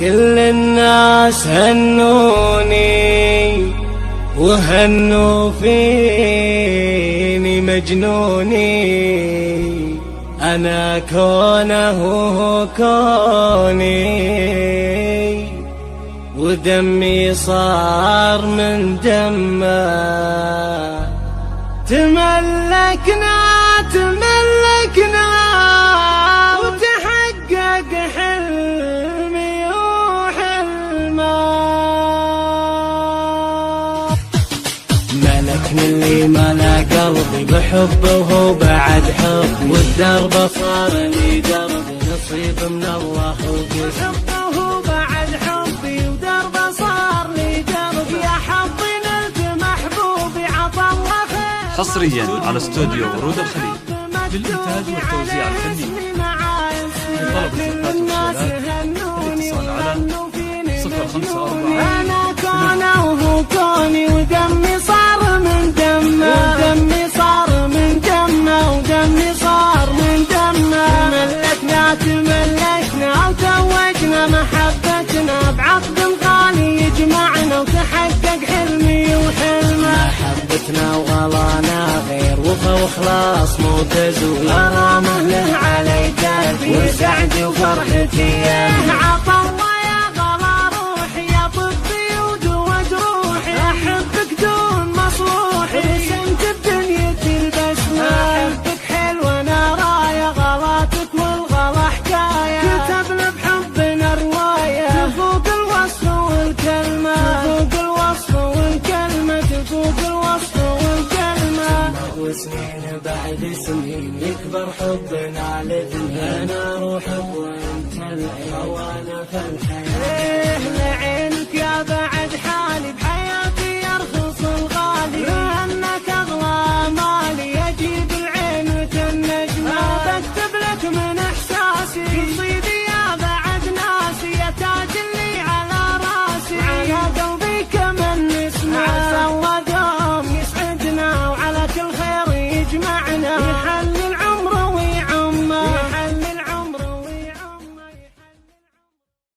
كل الناس هنوني وهنوا فيني مجنوني، أنا كونه هو كوني، ودمي صار من دمه. تملكنا وتحقق حلمي وحلمه. ملكني اللي ملا قلبي بحبه وهو بعد حب، والدرب صار لي درب نصيب من الله وقسم. وهو بعد حبي ودربه صار لي درب، يا حظي نلت محبوبي عطى الله خير. حصريا على استوديو ورود الخليج للإنتاج والتوزيع الفني. لطلب الخدمات والشهادات الاتصال على 054. أنا كونه وهو كوني، ودمي صار من دمه، ودمي صار من دمه، ودمي صار من دمه. تملكنا وتوجنا محبتنا بعقد غالي يجمعنا، وتحقق حلمي وحلمه. محبتنا وغلانا غير وفا وخلاص مو تزول، غرامه له علي دربي وسعدي وفرحتي عطا الله يا غلا روحي، يا طبي ودوا جروحي. احبك دون مصروحي رسمت بدنيتي البسمه، احبك حلوه نارا يا غلاتك والغلا حكايه، كتب لي بحبنا روايه تفوق الوصف والكلمه، تفوق الوصف والكلمه، تفوق الوصف والكلمه. وسنين بعد سنين يكبر حبنا الاثنين، انا روحك وانت العين وانا في الحين.